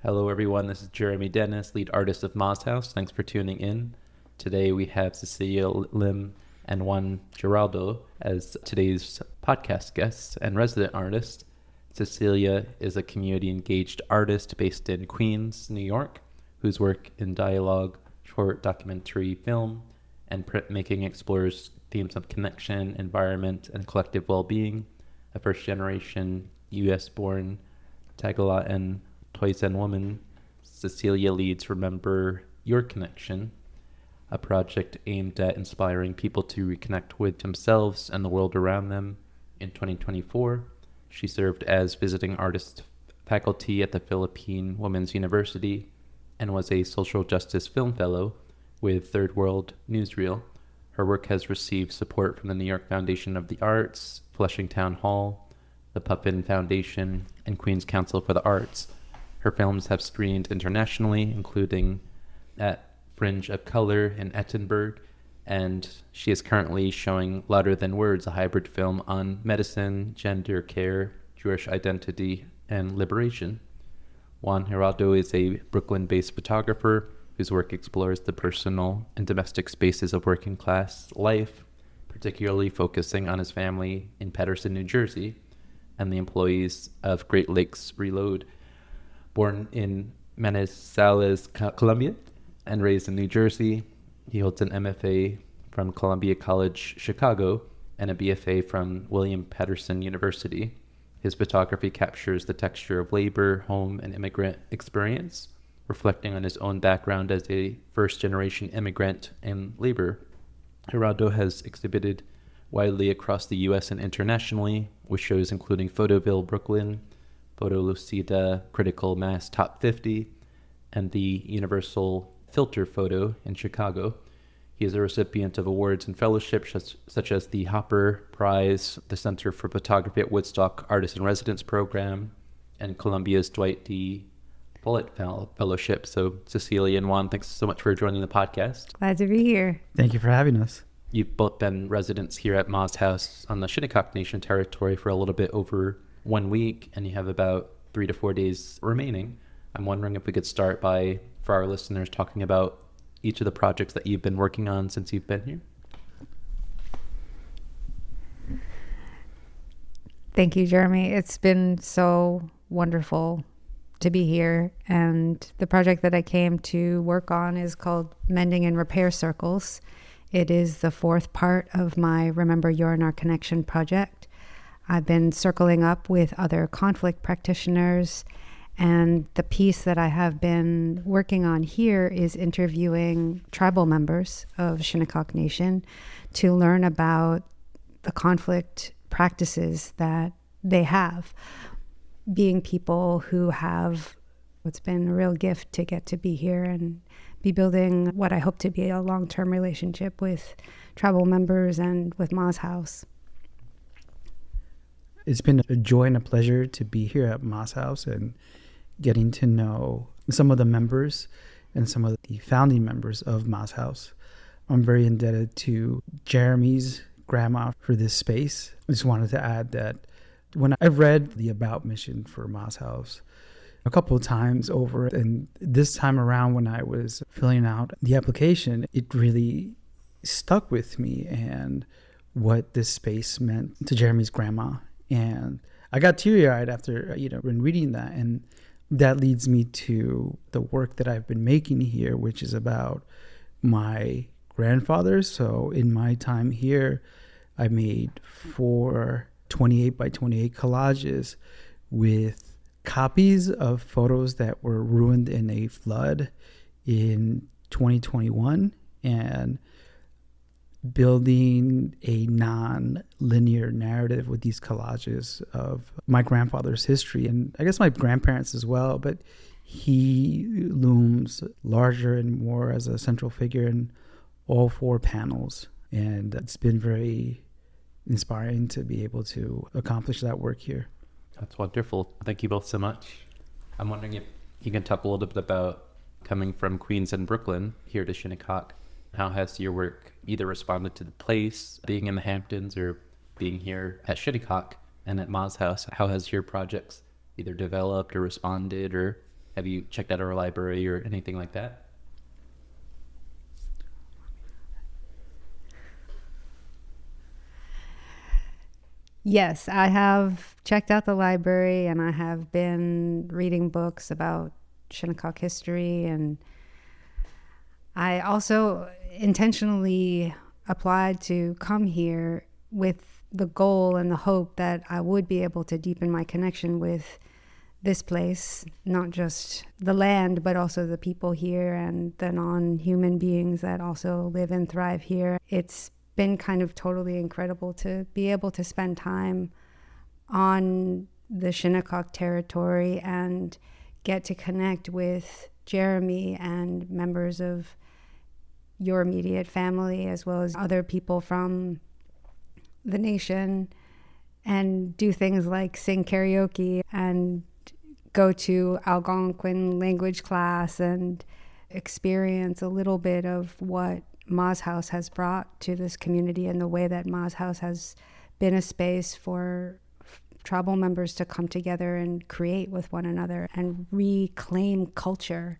Hello, everyone. This is Jeremy Dennis, lead artist of Moz House. Thanks for tuning in. Today we have Cecilia Lim and Juan Giraldo as today's podcast guests and resident artist. Cecilia is a community-engaged artist based in Queens, New York, whose work in dialogue, short documentary film, and printmaking explores themes of connection, environment, and collective well-being. A first-generation U.S.-born Tagalog Toysan woman, Cecilia leads Remember Your Connection, a project aimed at inspiring people to reconnect with themselves and the world around them. In 2024, she served as visiting artist faculty at the Philippine Women's University and was a social justice film fellow with Third World Newsreel. Her work has received support from the New York Foundation of the Arts, Flushing Town Hall, the Puffin Foundation, and Queens Council for the Arts. Her films have screened internationally, including at Fringe of Color in Edinburgh, and she is currently showing Louder Than Words, a hybrid film on medicine, gender care, Jewish identity, and liberation. Juan Giraldo is a Brooklyn-based photographer whose work explores the personal and domestic spaces of working-class life, particularly focusing on his family in Paterson, New Jersey, and the employees of Great Lakes Reload. Born in Manizales, Colombia, and raised in New Jersey, he holds an MFA from Columbia College, Chicago, and a BFA from William Paterson University. His photography captures the texture of labor, home, and immigrant experience, reflecting on his own background as a first-generation immigrant and labor. Giraldo has exhibited widely across the U.S. and internationally, with shows including Photoville, Brooklyn, Photo Lucida Critical Mass Top 50, and the Universal Filter Photo in Chicago. He is a recipient of awards and fellowships such as the Hopper Prize, the Center for Photography at Woodstock Artist in Residence Program, and Columbia's Dwight D. Bullitt Fellowship. So Cecilia and Juan, thanks so much for joining the podcast. Glad to be here. Thank you for having us. You've both been residents here at Moz House on the Shinnecock Nation territory for a little bit over 1 week, and you have about 3 to 4 days remaining. I'm wondering if we could start by, for our listeners, talking about each of the projects that you've been working on since you've been here. Thank you, Jeremy. It's been so wonderful to be here. And the project that I came to work on is called Mending and Repair Circles. It is the fourth part of my Remember Your Connection project. I've been circling up with other conflict practitioners, and the piece that I have been working on here is interviewing tribal members of Shinnecock Nation to learn about the conflict practices that they have, being people who have, it's been a real gift to get to be here and be building what I hope to be a long-term relationship with tribal members and with Moz House. It's been a joy and a pleasure to be here at Moz House and getting to know some of the members and some of the founding members of Moz House. I'm very indebted to Jeremy's grandma for this space. I just wanted to add that when I read the About mission for Moz House a couple of times over, and this time around when I was filling out the application, it really stuck with me and what this space meant to Jeremy's grandma. And I got teary-eyed after, when reading that. And that leads me to the work that I've been making here, which is about my grandfather. So in my time here, I made 4 28 by 28 collages with copies of photos that were ruined in a flood in 2021 and building a non-linear narrative with these collages of my grandfather's history, and I guess my grandparents as well, but he looms larger and more as a central figure in all 4 panels, and it's been very inspiring to be able to accomplish that work here. That's wonderful. Thank you both so much. I'm wondering if you can talk a little bit about coming from Queens and Brooklyn here to Shinnecock. How has your work either responded to the place, being in the Hamptons, or being here at Shinnecock and at Moz House? How has your projects either developed or responded, or Have you checked out our library or anything like that? Yes, I have checked out the library and I have been reading books about Shinnecock history, and I also intentionally applied to come here with the goal and the hope that I would be able to deepen my connection with this place, not just the land, but also the people here and the non-human beings that also live and thrive here. It's been kind of totally incredible to be able to spend time on the Shinnecock territory and get to connect with Jeremy and members of your immediate family, as well as other people from the nation, and do things like sing karaoke and go to Algonquin language class and experience a little bit of what Ma's House has brought to this community, and the way that Ma's House has been a space for tribal members to come together and create with one another and reclaim culture.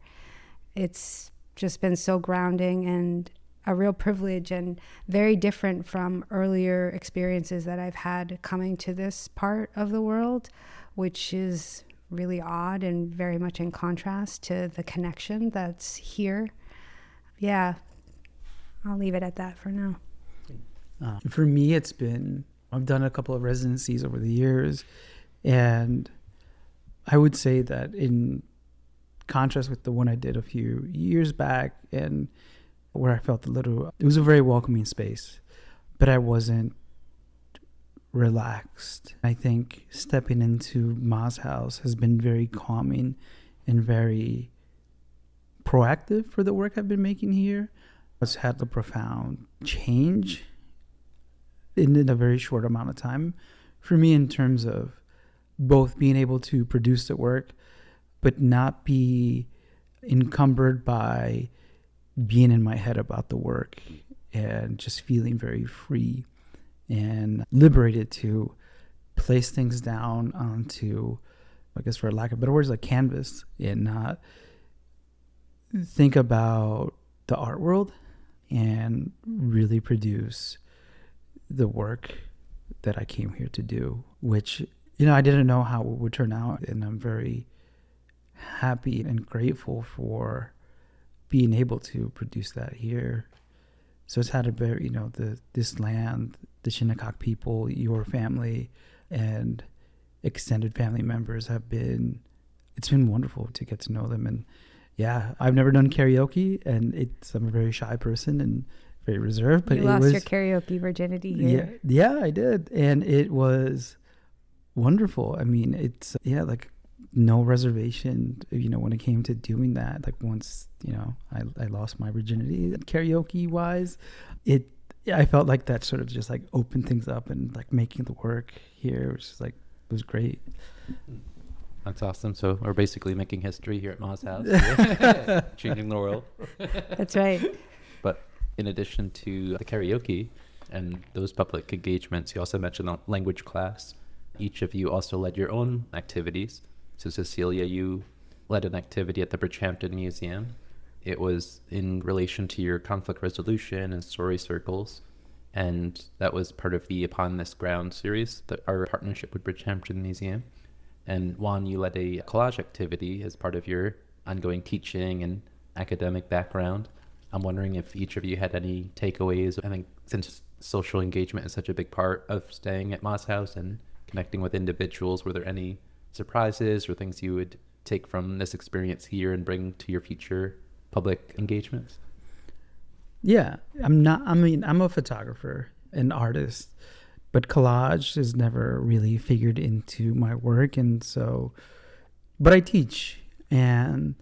It's just been so grounding and a real privilege, and very different from earlier experiences that I've had coming to this part of the world, which is really odd and very much in contrast to the connection that's here. Yeah, I'll leave it at that for now. For me, I've done a couple of residencies over the years, and I would say that in contrast with the one I did a few years back, and where I felt it was a very welcoming space, but I wasn't relaxed. I think stepping into Ma's House has been very calming and very proactive for the work I've been making here. It's had a profound change in a very short amount of time for me, in terms of both being able to produce the work but not be encumbered by being in my head about the work, and just feeling very free and liberated to place things down onto, I guess for lack of better words, like canvas, and not think about the art world and really produce the work that I came here to do, which, I didn't know how it would turn out. And I'm very happy and grateful for being able to produce that here. So it's had a very, this land, the Shinnecock people, your family, and extended family members it's been wonderful to get to know them. And yeah, I've never done karaoke, and I'm a very shy person and very reserved, but you lost your karaoke virginity here. Yeah, I did. And it was wonderful. I mean, it's, like no reservation, when it came to doing that. Like once, I lost my virginity karaoke wise, I felt like that sort of just like opened things up, and like making the work here was great. That's awesome. So we're basically making history here at Ma's House, changing the world. That's right. But in addition to the karaoke and those public engagements, you also mentioned the language class. Each of you also led your own activities. So Cecilia, you led an activity at the Bridgehampton Museum. It was in relation to your conflict resolution and story circles. And that was part of the Upon This Ground series, our partnership with Bridgehampton Museum. And Juan, you led a collage activity as part of your ongoing teaching and academic background. I'm wondering if each of you had any takeaways. I think since social engagement is such a big part of staying at Ma's House and connecting with individuals, were there any surprises or things you would take from this experience here and bring to your future public engagements? Yeah, I'm a photographer and artist, but collage has never really figured into my work. And so, but I teach, and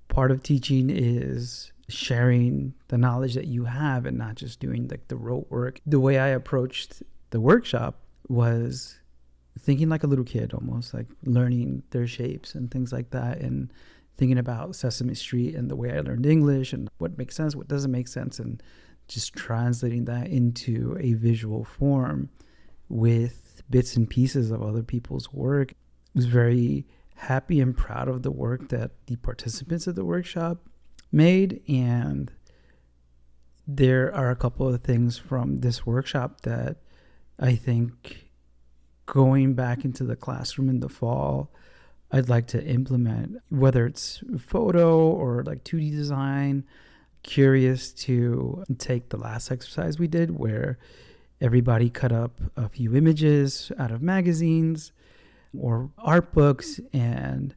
part of teaching is sharing the knowledge that you have and not just doing like the rote work. The way I approached the workshop was thinking like a little kid, almost like learning their shapes and things like that, and thinking about Sesame Street and the way I learned English and what makes sense, what doesn't make sense, and just translating that into a visual form with bits and pieces of other people's work. It was very happy and proud of the work that the participants of the workshop made. And there are a couple of things from this workshop that I think going back into the classroom in the fall, I'd like to implement, whether it's photo or like 2D design. Curious to take the last exercise we did where everybody cut up a few images out of magazines or art books, and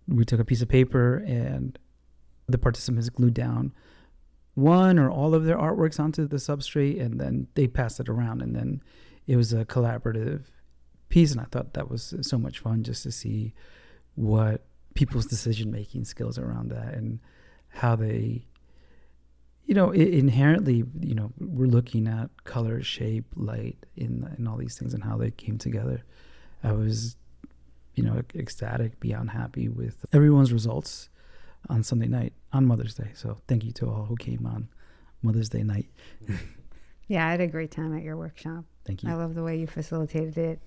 we took a piece of paper and the participants glued down one or all of their artworks onto the substrate, and then they passed it around, and then it was a collaborative piece. And I thought that was so much fun just to see what people's decision-making skills around that and how they, inherently, we're looking at color, shape, light in all these things and how they came together. I was, ecstatic, beyond happy with everyone's results on Sunday night, on Mother's Day. So thank you to all who came on Mother's Day night. Yeah, I had a great time at your workshop. Thank you. I love the way you facilitated it.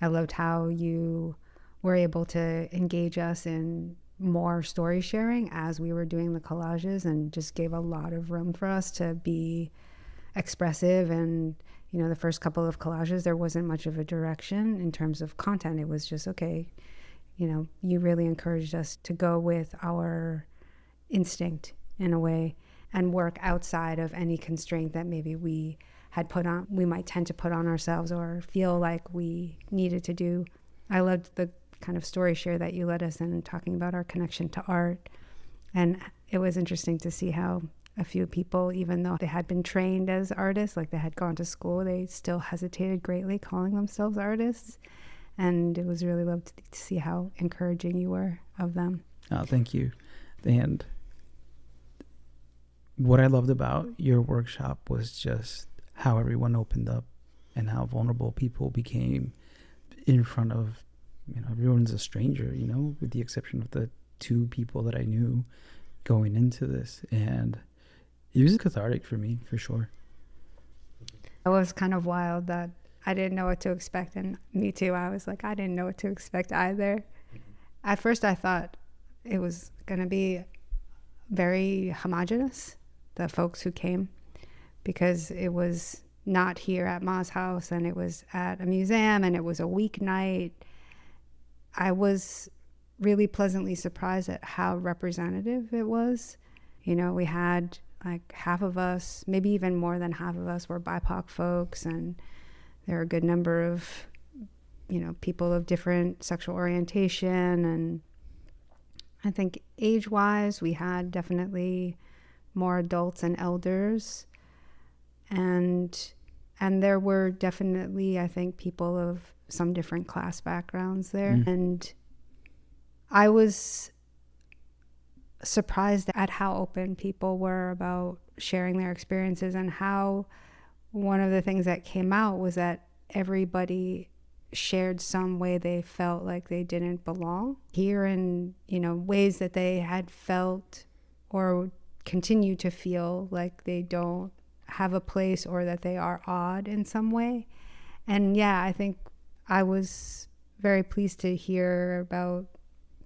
I loved how you were able to engage us in more story sharing as we were doing the collages, and just gave a lot of room for us to be expressive. And the first couple of collages, there wasn't much of a direction in terms of content. It was just, okay, you really encouraged us to go with our instinct in a way and work outside of any constraint that maybe we might tend to put on ourselves or feel like we needed to do. I loved the kind of story share that you led us in, talking about our connection to art. And it was interesting to see how a few people, even though they had been trained as artists, like they had gone to school, they still hesitated greatly calling themselves artists. And it was really lovely to see how encouraging you were of them. Oh, thank you. And what I loved about your workshop was just how everyone opened up and how vulnerable people became in front of, everyone's a stranger, with the exception of the two people that I knew going into this. And it was cathartic for me, for sure. It was kind of wild that I didn't know what to expect. And me too. I was like, I didn't know what to expect either. At first I thought it was going to be very homogenous, the folks who came, because it was not here at Ma's house and it was at a museum and it was a weeknight. I was really pleasantly surprised at how representative it was. We had like half of us, maybe even more than half of us, were BIPOC folks, and there are a good number of, people of different sexual orientation. And I think age-wise, we had definitely more adults and elders. And there were definitely, I think, people of some different class backgrounds there. Mm. And I was surprised at how open people were about sharing their experiences, and how one of the things that came out was that everybody shared some way they felt like they didn't belong here, in ways that they had felt or continue to feel like they don't have a place, or that they are odd in some way. And yeah, I think I was very pleased to hear about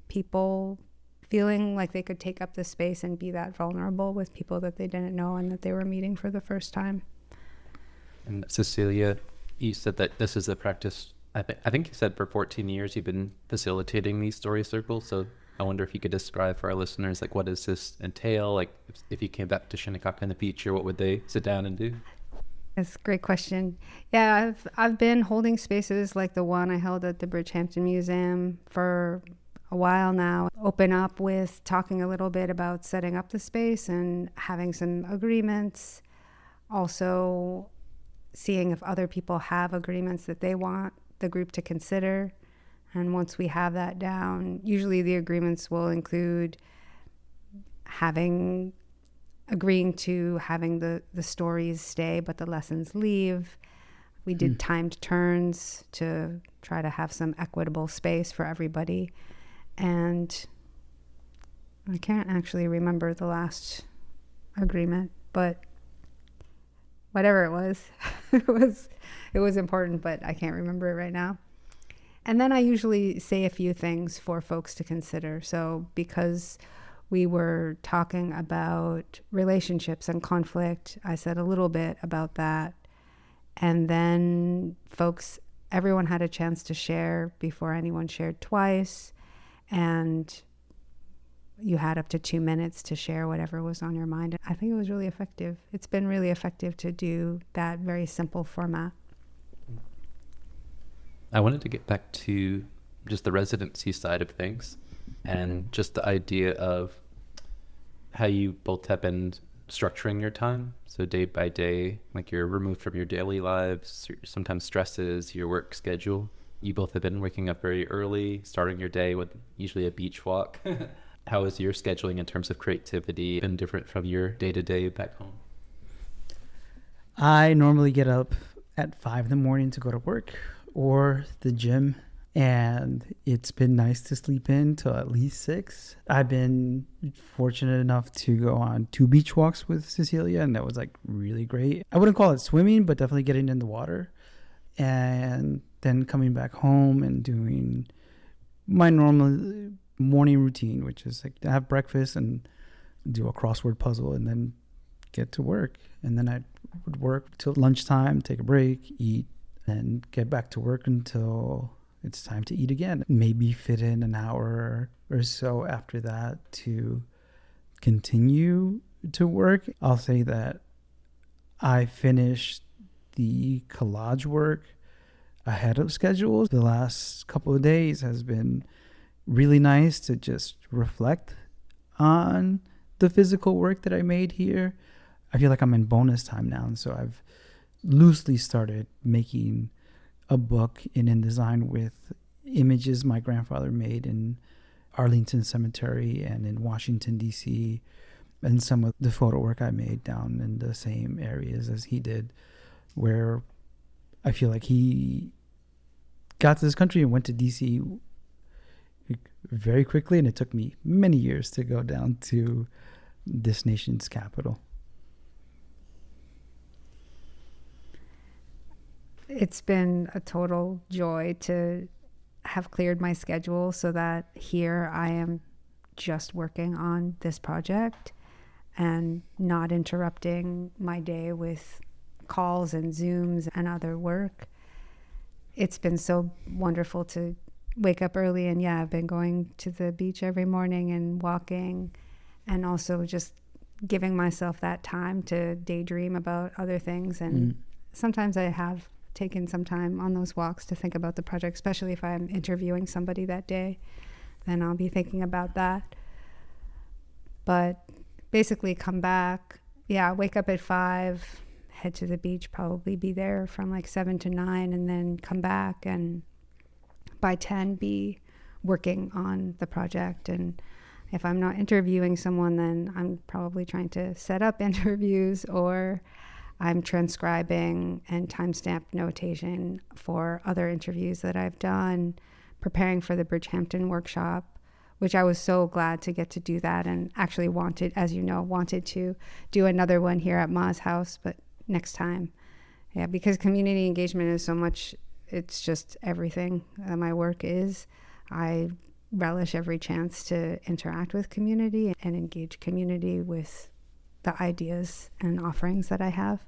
people feeling like they could take up the space and be that vulnerable with people that they didn't know and that they were meeting for the first time. And Cecilia, you said that this is a practice, I think you said for 14 years you've been facilitating these story circles. So I wonder if you could describe for our listeners, like, what does this entail? Like, if you came back to Shinnecock in the future, what would they sit down and do? That's a great question. Yeah, I've been holding spaces like the one I held at the Bridgehampton Museum for a while now. Open up with talking a little bit about setting up the space and having some agreements. Also seeing if other people have agreements that they want the group to consider. And once we have that down, usually the agreements will include agreeing to having the stories stay, but the lessons leave. We did timed turns to try to have some equitable space for everybody. And I can't actually remember the last agreement, but whatever it was, it was important, but I can't remember it right now. And then I usually say a few things for folks to consider. So because we were talking about relationships and conflict, I said a little bit about that. And then everyone had a chance to share before anyone shared twice. And you had up to 2 minutes to share whatever was on your mind. I think it was really effective. It's been really effective to do that very simple format. I wanted to get back to just the residency side of things and just the idea of how you both have been structuring your time. So day by day, like you're removed from your daily lives, sometimes stresses, your work schedule. You both have been waking up very early, starting your day with usually a beach walk. How is your scheduling in terms of creativity been different from your day-to-day back home? I normally get up at 5 in the morning to go to work or the gym, and it's been nice to sleep in till at least 6. I've been fortunate enough to go on 2 beach walks with Cecilia, and that was like really great. I wouldn't call it swimming, but definitely getting in the water, and then coming back home and doing my normal morning routine, which is like to have breakfast and do a crossword puzzle and then get to work. And then I would work till lunchtime, take a break, eat, and get back to work until it's time to eat again. Maybe fit in an hour or so after that to continue to work. I'll say that I finished the collage work ahead of schedule. The last couple of days has been really nice to just reflect on the physical work that I made here. I feel like I'm in bonus time now, and so I've loosely started making a book in InDesign with images my grandfather made in Arlington Cemetery and in Washington, D.C., and some of the photo work I made down in the same areas as he did, where I feel like he got to this country and went to D.C. very quickly, and it took me many years to go down to this nation's capital. It's been a total joy to have cleared my schedule so that here I am just working on this project and not interrupting my day with calls and Zooms and other work. It's been so wonderful to wake up early, and I've been going to the beach every morning and walking, and also just giving myself that time to daydream about other things. And sometimes I have taken some time on those walks to think about the project, especially if I'm interviewing somebody that day, then I'll be thinking about that. But basically come back, wake up at 5, head to the beach, probably be there from like 7 to 9, and then come back and by 10 be working on the project. And if I'm not interviewing someone, then I'm probably trying to set up interviews, or I'm transcribing and timestamp notation for other interviews that I've done, preparing for the Bridgehampton workshop, which I was so glad to get to do that, and actually wanted to do another one here at Ma's house, but next time. Because community engagement is so much, it's just everything that my work is. I relish every chance to interact with community and engage community with the ideas and offerings that I have.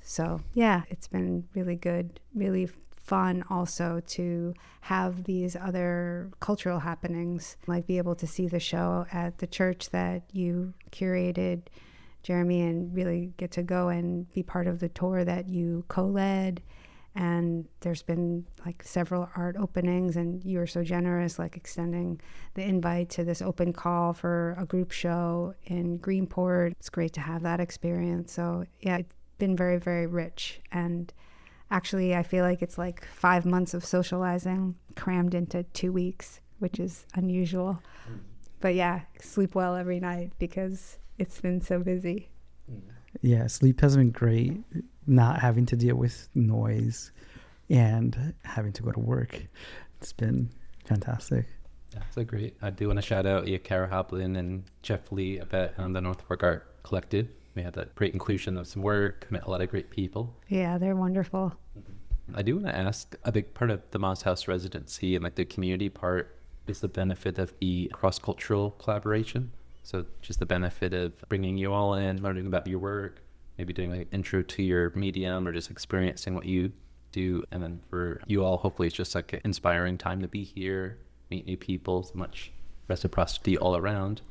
So it's been really good, really fun also to have these other cultural happenings, like be able to see the show at the church that you curated, Jeremy, and really get to go and be part of the tour that you co-led. And there's been like several art openings, and you were so generous, like extending the invite to this open call for a group show in Greenport. It's great to have that experience. So it's been very, very rich. And actually, I feel like it's like 5 months of socializing crammed into 2 weeks, which is unusual. But sleep well every night because it's been so busy. Yeah, sleep has been great. Not having to deal with noise and having to go to work. It's been fantastic. Yeah, so great. I do want to shout out Kara Hoplin and Jeff Lee about the Northwark Art Collective. We had that great inclusion of some work, met a lot of great people. Yeah, they're wonderful. I do want to ask, a big part of the Moss House residency and like the community part is the benefit of the cross-cultural collaboration. So just the benefit of bringing you all in, learning about your work, maybe doing like intro to your medium or just experiencing what you do. And then for you all, hopefully it's just like an inspiring time to be here, meet new people, so much reciprocity all around.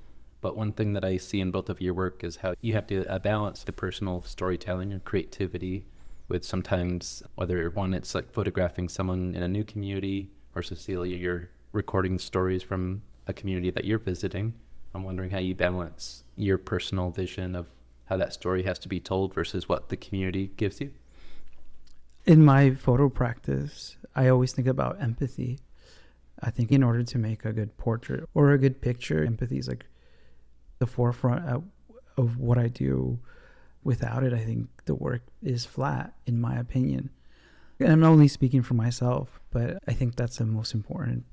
But one thing that I see in both of your work is how you have to balance the personal storytelling and creativity with sometimes, whether one, it's like photographing someone in a new community, or Cecilia, you're recording stories from a community that you're visiting. I'm wondering how you balance your personal vision of how that story has to be told versus what the community gives you. In my photo practice, I always think about empathy. I think in order to make a good portrait or a good picture, empathy is like the forefront of what I do. Without it, I think the work is flat, in my opinion. And I'm only speaking for myself, but I think that's the most important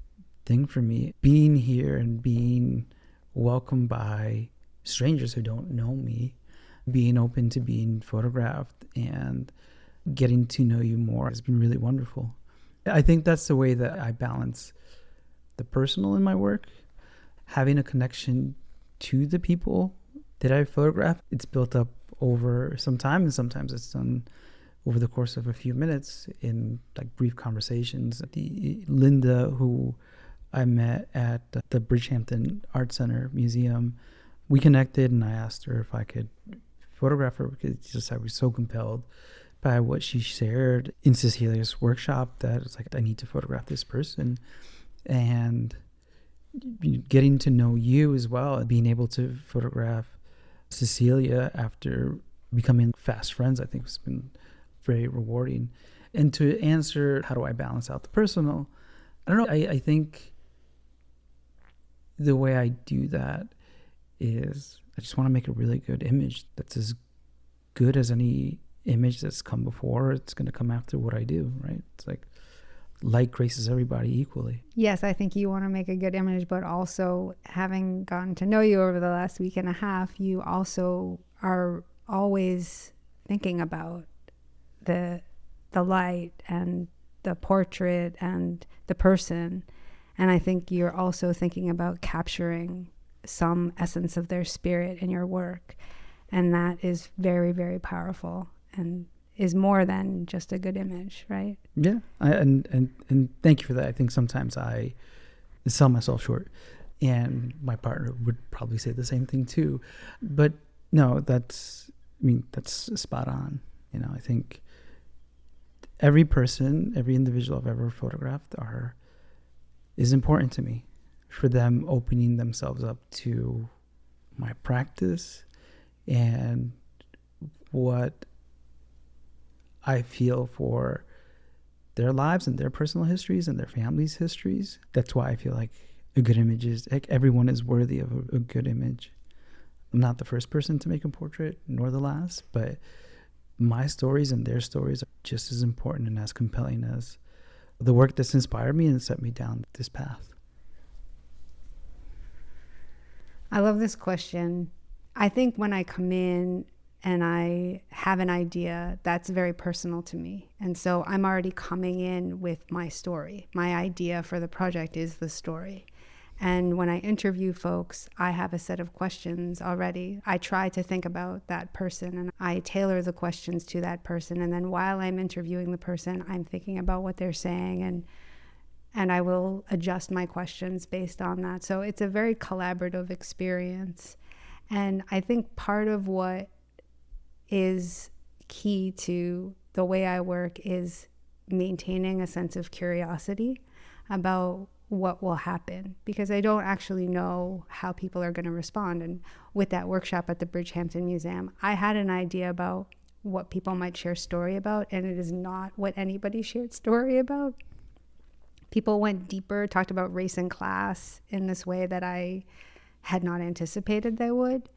thing for me. Being here and being welcomed by strangers who don't know me, being open to being photographed and getting to know you more has been really wonderful. I think that's the way that I balance the personal in my work, having a connection to the people that I photograph. It's built up over some time, and sometimes it's done over the course of a few minutes in like brief conversations. Linda, who I met at the Bridgehampton Art Center Museum, we connected and I asked her if I could photograph her because I was so compelled by what she shared in Cecilia's workshop that it's like, I need to photograph this person. And getting to know you as well, being able to photograph Cecilia after becoming fast friends, I think has been very rewarding. And to answer, how do I balance out the personal? I don't know. I think the way I do that is I just want to make a really good image that's as good as any image that's come before. It's going to come after what I do, right? It's like light graces everybody equally. Yes, I think you want to make a good image, but also having gotten to know you over the last week and a half, you also are always thinking about the light and the portrait and the person. And I think you're also thinking about capturing some essence of their spirit in your work. And that is very, very powerful and is more than just a good image, right? Yeah, and thank you for that. I think sometimes I sell myself short, and my partner would probably say the same thing too. But no, that's spot on. You know, I think every person, every individual I've ever photographed is important to me. For them opening themselves up to my practice and what I feel for their lives and their personal histories and their families' histories. That's why I feel like a good image is, like, everyone is worthy of a good image. I'm not the first person to make a portrait, nor the last, but my stories and their stories are just as important and as compelling as the work that's inspired me and set me down this path. I love this question. I think when I come in and I have an idea, that's very personal to me. And so I'm already coming in with my story. My idea for the project is the story. And when I interview folks, I have a set of questions already. I try to think about that person and I tailor the questions to that person. And then while I'm interviewing the person, I'm thinking about what they're saying and I will adjust my questions based on that. So it's a very collaborative experience. And I think part of what is key to the way I work is maintaining a sense of curiosity about what will happen, because I don't actually know how people are going to respond. And with that workshop at the Bridgehampton Museum, I had an idea about what people might share story about, and it is not what anybody shared story about. People went deeper, talked about race and class in this way that I had not anticipated they would.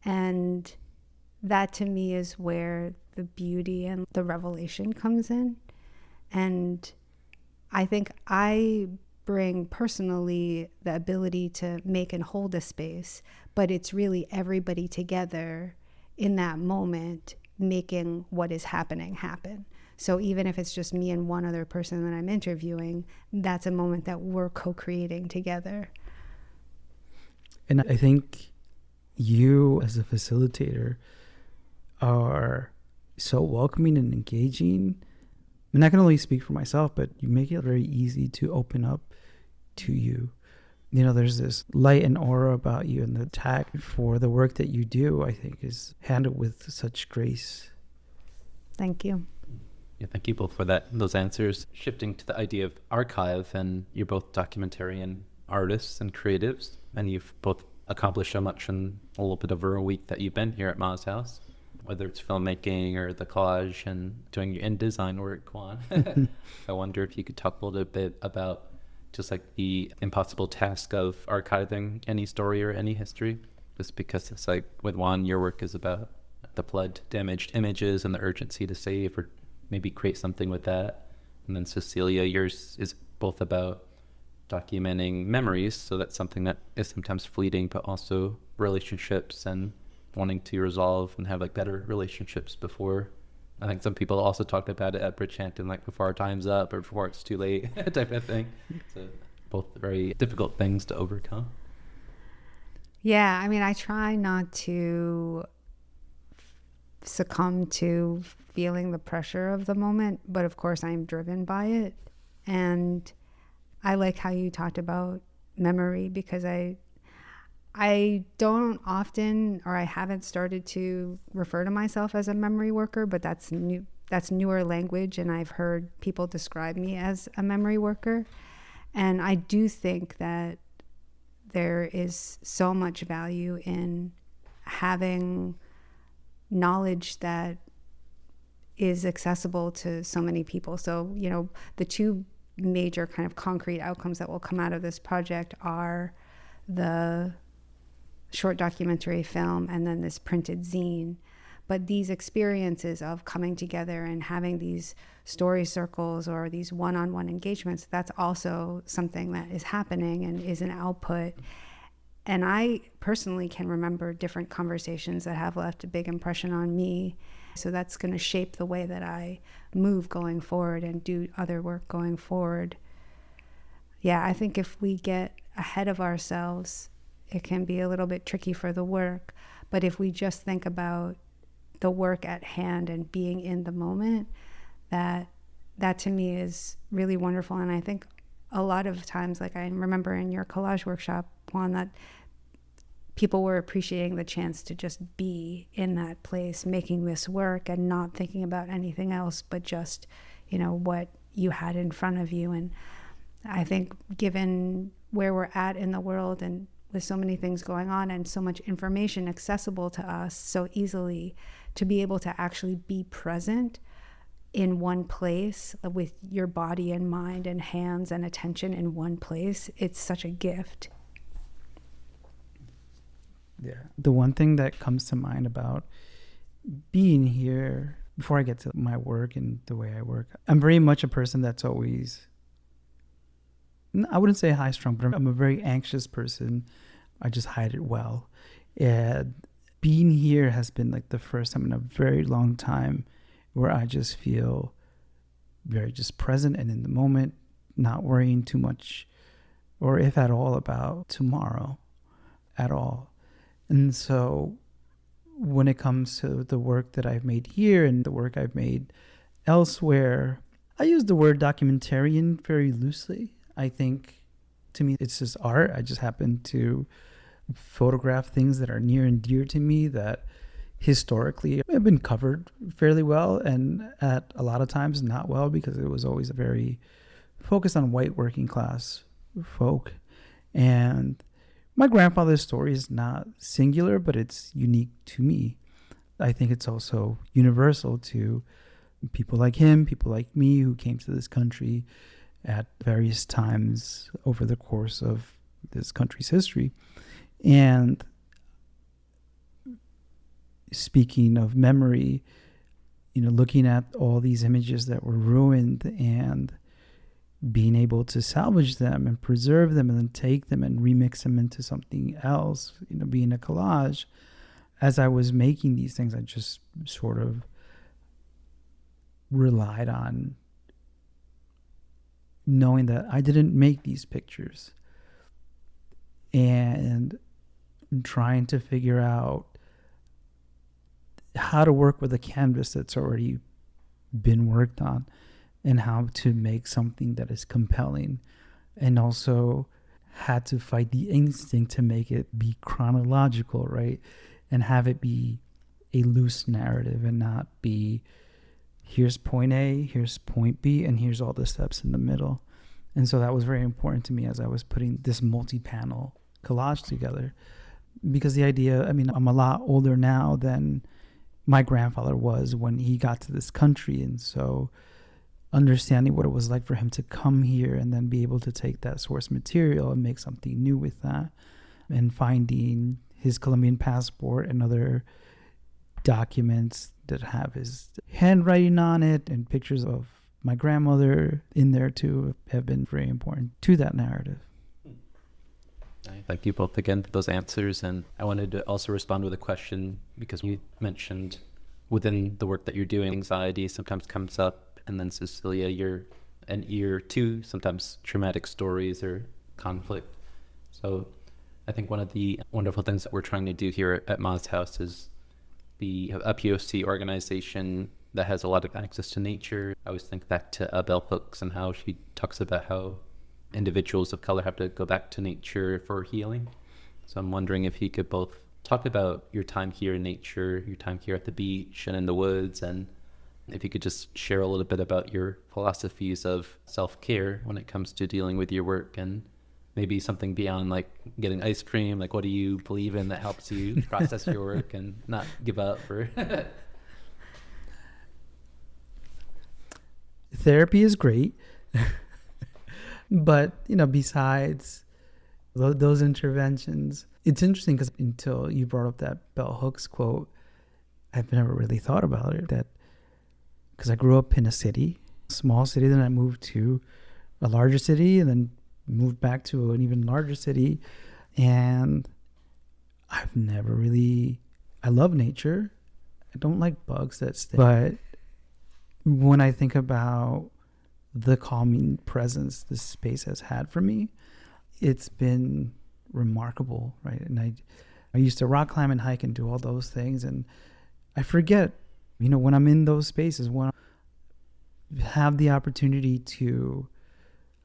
And that to me is where the beauty and the revelation comes in. And I think I bring personally the ability to make and hold a space, but it's really everybody together in that moment making what is happening happen. So even if it's just me and one other person that I'm interviewing, that's a moment that we're co-creating together. And I think you as a facilitator are so welcoming and engaging. And I can only speak for myself, but you make it very easy to open up to you. You know, there's this light and aura about you, and the tact for the work that you do, I think, is handled with such grace. Thank you. Yeah, thank you both for those answers. Shifting to the idea of archive, and you're both documentarian artists and creatives, and you've both accomplished so much in a little bit over a week that you've been here at Ma's house, whether it's filmmaking or the collage and doing your InDesign work, Juan. I wonder if you could talk a little bit about just like the impossible task of archiving any story or any history, just because it's like with Juan, your work is about the flood damaged images and the urgency to save or maybe create something with that. And then Cecilia, yours is both about documenting memories, so that's something that is sometimes fleeting, but also relationships and wanting to resolve and have like better relationships before. I think some people also talked about it at Bridgehampton, like before our time's up or before it's too late type of thing. So both very difficult things to overcome. Yeah, I mean, I try not to succumb to feeling the pressure of the moment, but of course I'm driven by it. And I like how you talked about memory, because I don't often, or I haven't started to refer to myself as a memory worker, but that's new. That's newer language, and I've heard people describe me as a memory worker. And I do think that there is so much value in having knowledge that is accessible to so many people. So, you know, the two major kind of concrete outcomes that will come out of this project are the short documentary film and then this printed zine. But these experiences of coming together and having these story circles or these one-on-one engagements, that's also something that is happening and is an output. And I personally can remember different conversations that have left a big impression on me. So that's going to shape the way that I move going forward and do other work going forward. Yeah, I think if we get ahead of ourselves, it can be a little bit tricky for the work. But if we just think about the work at hand and being in the moment, that to me is really wonderful. And I think a lot of times, like I remember in your collage workshop, Juan, that people were appreciating the chance to just be in that place making this work and not thinking about anything else but just, you know, what you had in front of you. And I think given where we're at in the world and with so many things going on and so much information accessible to us so easily, to be able to actually be present in one place with your body and mind and hands and attention in one place, it's such a gift. Yeah. The one thing that comes to mind about being here, before I get to my work and the way I work, I'm very much a person that's always, I wouldn't say high strung, but I'm a very anxious person. I just hide it well. And being here has been like the first time in a very long time where I just feel very just present and in the moment, not worrying too much, or if at all, about tomorrow at all. And so when it comes to the work that I've made here and the work I've made elsewhere, I use the word documentarian very loosely. I think to me, it's just art. I just happen to photograph things that are near and dear to me that historically have been covered fairly well, and at a lot of times not well, because it was always a very focused on white working class folk. And my grandfather's story is not singular, but it's unique to me. I think it's also universal to people like him, people like me who came to this country at various times over the course of this country's history. And speaking of memory, you know, looking at all these images that were ruined and being able to salvage them and preserve them and then take them and remix them into something else, you know, being a collage. As I was making these things, I just sort of relied on knowing that I didn't make these pictures and trying to figure out how to work with a canvas that's already been worked on and how to make something that is compelling, and also had to fight the instinct to make it be chronological, right? And have it be a loose narrative and not be here's point A, here's point B, and here's all the steps in the middle. And so that was very important to me as I was putting this multi-panel collage together, because the idea, I mean, I'm a lot older now than my grandfather was when he got to this country. And so understanding what it was like for him to come here and then be able to take that source material and make something new with that, and finding his Colombian passport and other documents that have his handwriting on it and pictures of my grandmother in there too have been very important to that narrative. Thank you both again for those answers. And I wanted to also respond with a question, because you mentioned within the work that you're doing, anxiety sometimes comes up. And then Cecilia, you're an ear to sometimes traumatic stories or conflict. So I think one of the wonderful things that we're trying to do here at Ma's House is be a POC organization that has a lot of access to nature. I always think back to Bell Hooks and how she talks about how individuals of color have to go back to nature for healing. So I'm wondering if you could both talk about your time here in nature, your time here at the beach and in the woods, and if you could just share a little bit about your philosophies of self-care when it comes to dealing with your work, and maybe something beyond like getting ice cream. Like, what do you believe in that helps you process your work and not give up? Or Therapy is great. But, besides those interventions, it's interesting because until you brought up that Bell Hooks quote, I've never really thought about it. That because I grew up in a small city, then I moved to a larger city, and then moved back to an even larger city. And I've never really, I love nature. I don't like bugs that stink. But when I think about the calming presence this space has had for me, it's been remarkable, right? And I used to rock climb and hike and do all those things, and I forget, when I'm in those spaces, when I have the opportunity to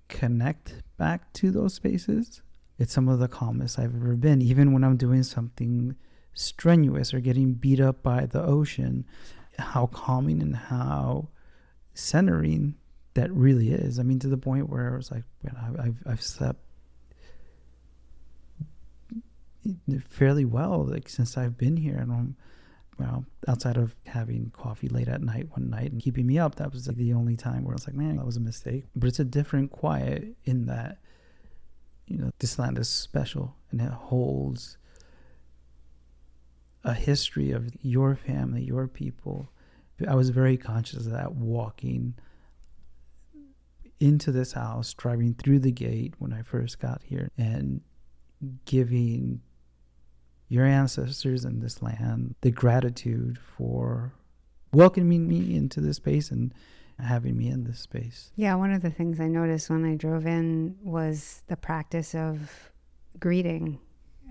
connect back to those spaces, it's some of the calmest I've ever been. Even when I'm doing something strenuous or getting beat up by the ocean, how calming and how centering that really is. I mean, to the point where I was like, I've slept fairly well, like, since I've been here. And outside of having coffee late at night one night and keeping me up, that was like the only time where I was like, man, that was a mistake. But it's a different quiet in that, this land is special, and it holds a history of your family, your people. I was very conscious of that walking into this house, driving through the gate when I first got here, and giving your ancestors in this land the gratitude for welcoming me into this space and having me in this space. Yeah, one of the things I noticed when I drove in was the practice of greeting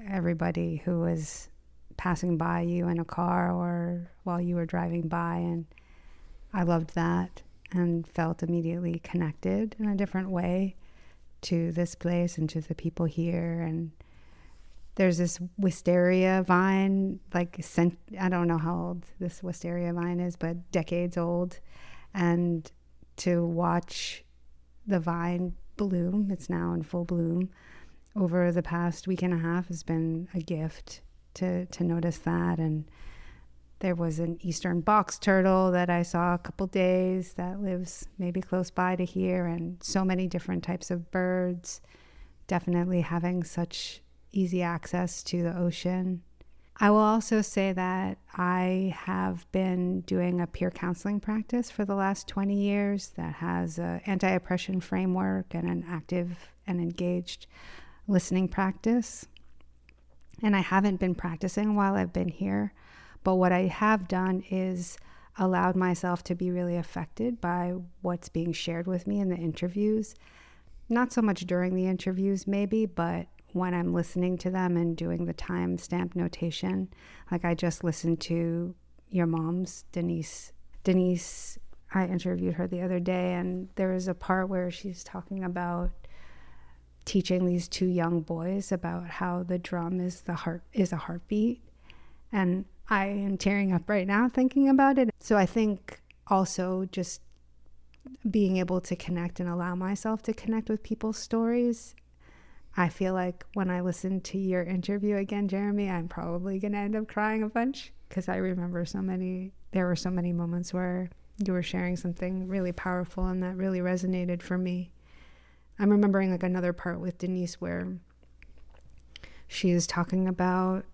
everybody who was passing by you in a car or while you were driving by, and I loved that and felt immediately connected in a different way to this place and to the people here. And there's this wisteria vine, I don't know how old this wisteria vine is, but decades old. And to watch the vine bloom, it's now in full bloom, over the past week and a half has been a gift to notice that. And there was an eastern box turtle that I saw a couple days that lives maybe close by to here, and so many different types of birds, definitely having such easy access to the ocean. I will also say that I have been doing a peer counseling practice for the last 20 years that has an anti-oppression framework and an active and engaged listening practice. And I haven't been practicing while I've been here, but what I have done is allowed myself to be really affected by what's being shared with me in the interviews. Not so much during the interviews maybe, but when I'm listening to them and doing the timestamp notation. Like I just listened to your mom's, Denise. I interviewed her the other day, and there was a part where she's talking about teaching these two young boys about how the drum is a heartbeat. And I am tearing up right now thinking about it. So I think also just being able to connect and allow myself to connect with people's stories. I feel like when I listen to your interview again, Jeremy, I'm probably going to end up crying a bunch, because I remember there were so many moments where you were sharing something really powerful and that really resonated for me. I'm remembering like another part with Denise where she is talking about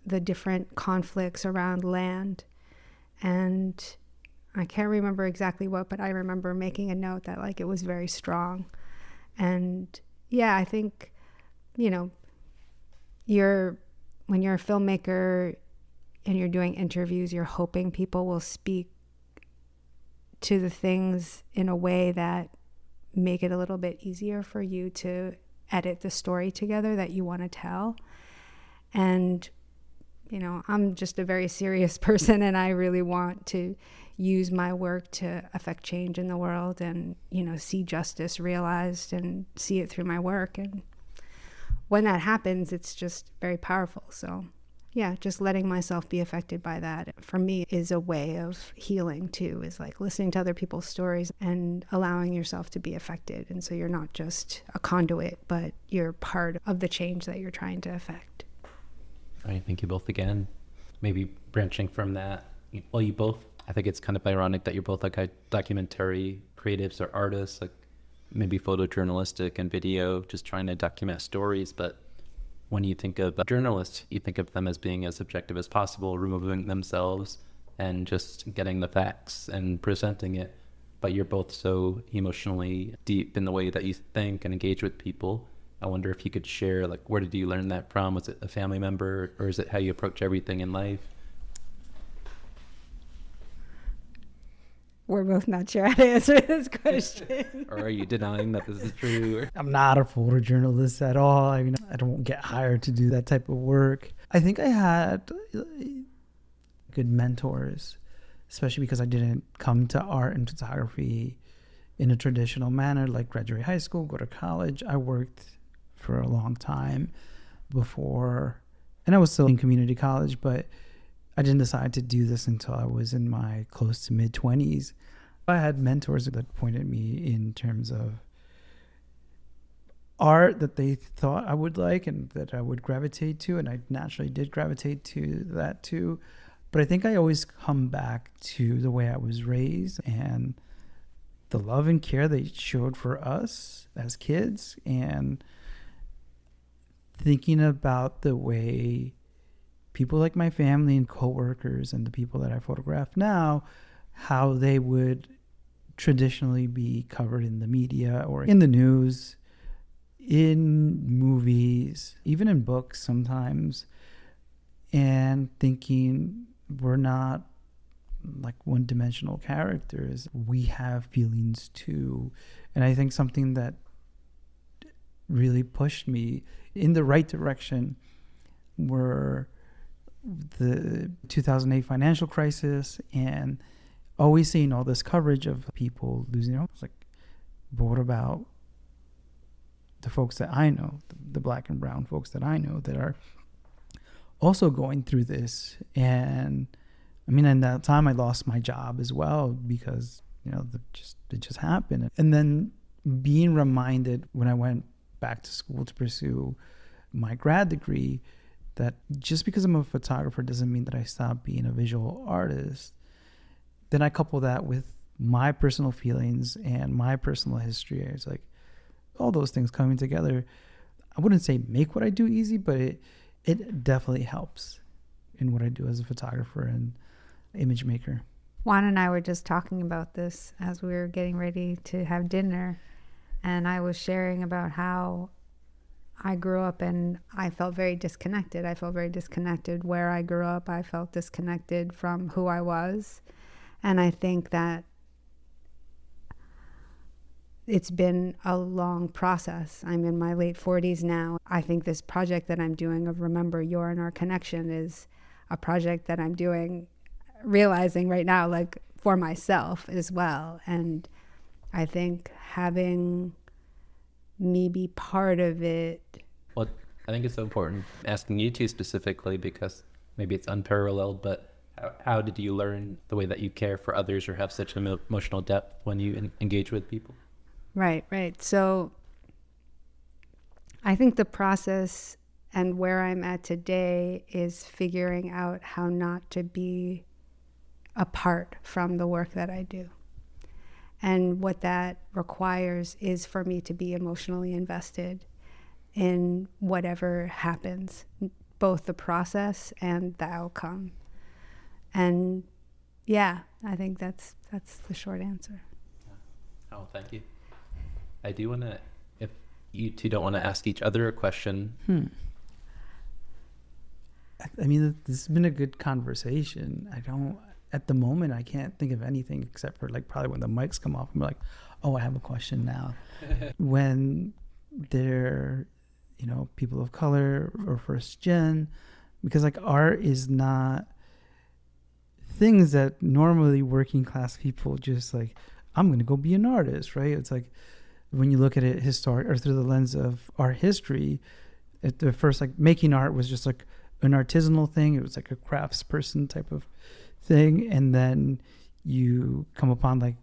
the different conflicts around land, and I can't remember exactly what, but I remember making a note that like it was very strong. And yeah, I think, you know, when you're a filmmaker and you're doing interviews, you're hoping people will speak to the things in a way that make it a little bit easier for you to edit the story together that you want to tell. And you know, I'm just a very serious person, and I really want to use my work to affect change in the world and, you know, see justice realized and see it through my work. And when that happens, it's just very powerful. So yeah, just letting myself be affected by that for me is a way of healing too, is like listening to other people's stories and allowing yourself to be affected. And so you're not just a conduit, but you're part of the change that you're trying to affect. All right, thank you both again. Maybe branching from that, well, you both, I think it's kind of ironic that you're both like documentary creatives or artists, like maybe photojournalistic and video, just trying to document stories. But when you think of journalists, you think of them as being as objective as possible, removing themselves and just getting the facts and presenting it. But you're both so emotionally deep in the way that you think and engage with people. I wonder if you could share, like, where did you learn that from? Was it a family member, or is it how you approach everything in life? We're both not sure how to answer this question. Or are you denying that this is true? I'm not a photojournalist at all. I mean, I don't get hired to do that type of work. I think I had good mentors, especially because I didn't come to art and photography in a traditional manner, like graduate high school, go to college. I worked for a long time before, and I was still in community college, but I didn't decide to do this until I was in my close to mid-20s. I had mentors that pointed me in terms of art that they thought I would like and that I would gravitate to, and I naturally did gravitate to that too. But I think I always come back to the way I was raised and the love and care they showed for us as kids, and thinking about the way people like my family and coworkers and the people that I photograph now, how they would traditionally be covered in the media or in the news, in movies, even in books sometimes, and thinking we're not like one-dimensional characters. We have feelings too. And I think something that really pushed me in the right direction were the 2008 financial crisis and always seeing all this coverage of people losing their homes. Like, but what about the folks that I know, the black and brown folks that I know that are also going through this? And I mean, in that time I lost my job as well because, you know, it just happened. And then being reminded when I went back to school to pursue my grad degree that just because I'm a photographer doesn't mean that I stop being a visual artist. Then I couple that with my personal feelings and my personal history. It's like all those things coming together. I wouldn't say make what I do easy, but it definitely helps in what I do as a photographer and image maker. Juan and I were just talking about this as we were getting ready to have dinner, and I was sharing about how I grew up and I felt very disconnected. I felt very disconnected where I grew up. I felt disconnected from who I was. And I think that it's been a long process. I'm in my late 40s now. I think this project that I'm doing of Remember Your and Our Connection is a project that I'm doing, realizing right now, like for myself as well. And I think having me be part of it. Well, I think it's so important asking you two specifically because maybe it's unparalleled, but how did you learn the way that you care for others or have such an emotional depth when you engage with people? Right. So I think the process and where I'm at today is figuring out how not to be apart from the work that I do. And what that requires is for me to be emotionally invested in whatever happens, both the process and the outcome. And yeah, I think that's the short answer. Oh, thank you. I do want to, if you two don't want to ask each other a question. I mean, this has been a good conversation. At the moment, I can't think of anything except for like probably when the mics come off, I'm like, oh, I have a question now. When they're, people of color or first gen, because like art is not things that normally working class people just like, I'm going to go be an artist, right? It's like, when you look at it historic or through the lens of art history, at the first, like making art was just like an artisanal thing. It was like a craftsperson type of thing. And then you come upon like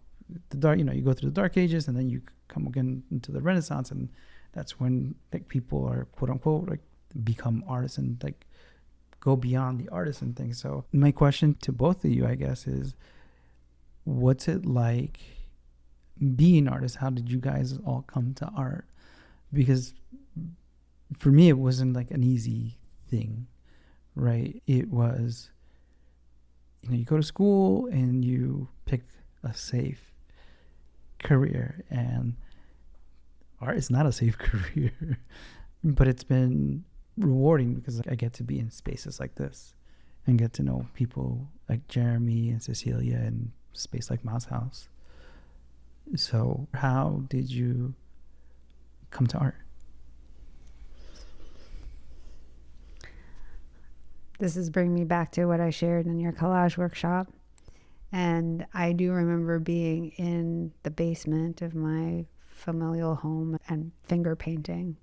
the dark, you go through the Dark Ages, and then you come again into the Renaissance. And that's when like people are quote unquote like become artists and like go beyond the artisan thing. So my question to both of you, I guess, is what's it like being artists? How did you guys all come to art? Because for me, it wasn't like an easy thing, right? It was, you go to school and you pick a safe career, and art is not a safe career, but it's been rewarding because I get to be in spaces like this and get to know people like Jeremy and Cecilia in space like Mouse House. So how did you come to art? This is bringing me back to what I shared in your collage workshop. And I do remember being in the basement of my familial home and finger painting.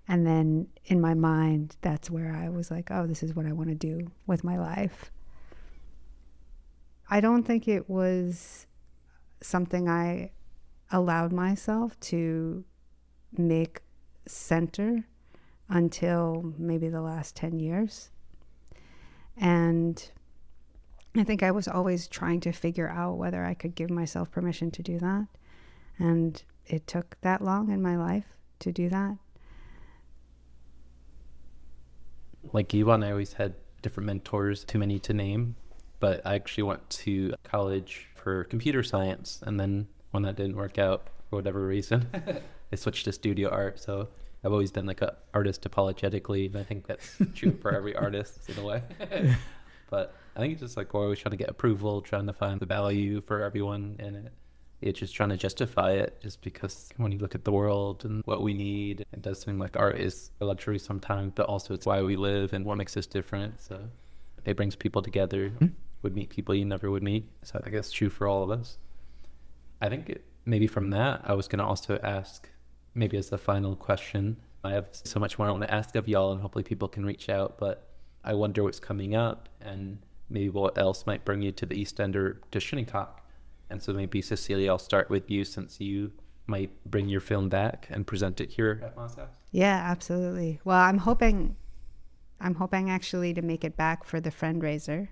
And then in my mind, that's where I was like, oh, this is what I want to do with my life. I don't think it was something I allowed myself to make center until maybe the last 10 years. And I think I was always trying to figure out whether I could give myself permission to do that. And it took that long in my life to do that. Like Ivan, I always had different mentors, too many to name, but I actually went to college for computer science, and then when that didn't work out for whatever reason, I switched to studio art. So I've always been like an artist apologetically, and I think that's true for every artist in a way. But I think it's just like we're always trying to get approval, trying to find the value for everyone in it. It's just trying to justify it, just because when you look at the world and what we need, it does seem like art is a luxury sometimes, but also it's why we live and what makes us different. So it brings people together, would meet people you never would meet. So I guess it's true for all of us. I think maybe from that, I was going to also ask, maybe as the final question, I have so much more I want to ask of y'all, and hopefully people can reach out, but I wonder what's coming up and maybe what else might bring you to the East End or to Shinnecock. And so maybe Cecilia, I'll start with you, since you might bring your film back and present it here at Moss House. Yeah, absolutely. Well, I'm hoping actually to make it back for the fundraiser.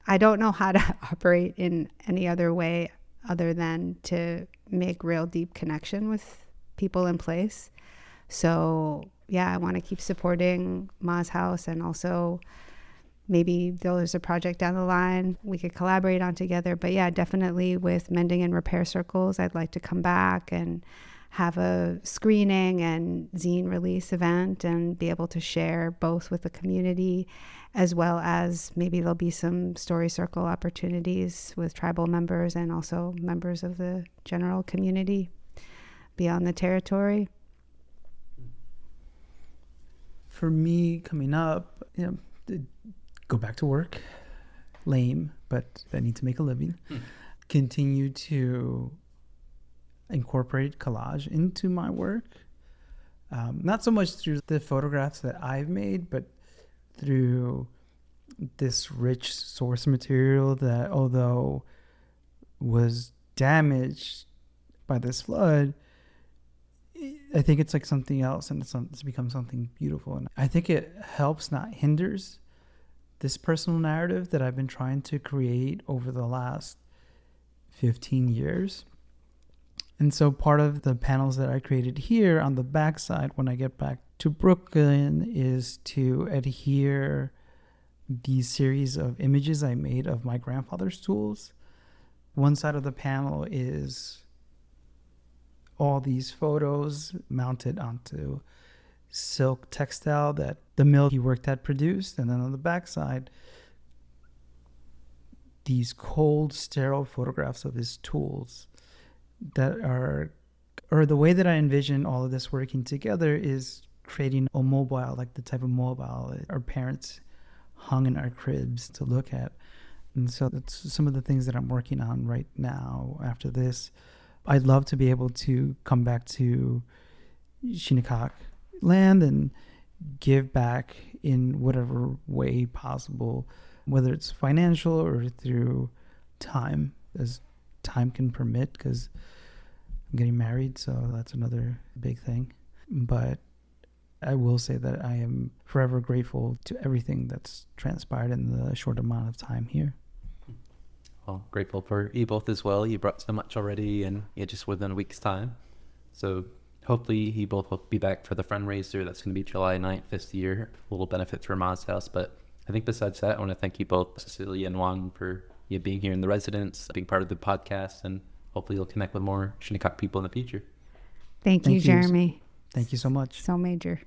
I don't know how to operate in any other way other than to make real deep connection with people in place. So yeah, I want to keep supporting Moss House, and also maybe there's a project down the line we could collaborate on together. But yeah, definitely with Mending and Repair Circles, I'd like to come back and have a screening and zine release event and be able to share both with the community, as well as maybe there'll be some story circle opportunities with tribal members and also members of the general community beyond the territory. For me, coming up, go back to work. Lame, but I need to make a living. Continue to incorporate collage into my work. Not so much through the photographs that I've made, but through this rich source material that, although was damaged by this flood, I think it's like something else, and it's become something beautiful. And I think it helps, not hinders, this personal narrative that I've been trying to create over the last 15 years. And so part of the panels that I created here on the backside when I get back to Brooklyn is to adhere these series of images I made of my grandfather's tools. One side of the panel is all these photos mounted onto silk textile that the mill he worked at produced. And then on the backside, these cold, sterile photographs of his tools that are, or the way that I envision all of this working together is creating a mobile, like the type of mobile our parents hung in our cribs to look at. And so that's some of the things that I'm working on right now after this. I'd love to be able to come back to Shinnecock land and give back in whatever way possible, whether it's financial or through time, as time can permit, because I'm getting married, so that's another big thing. But I will say that I am forever grateful to everything that's transpired in the short amount of time here. Well, grateful for you both as well. You brought so much already, and just within a week's time. So hopefully you both will be back for the fundraiser. That's going to be July 9th this year. A little benefit for Ma's House. But I think besides that, I want to thank you both, Cecilia and Juan, for being here in the residence, being part of the podcast, and hopefully you'll connect with more Shinnecock people in the future. Thank you, Jeremy. Thank you so much. So major.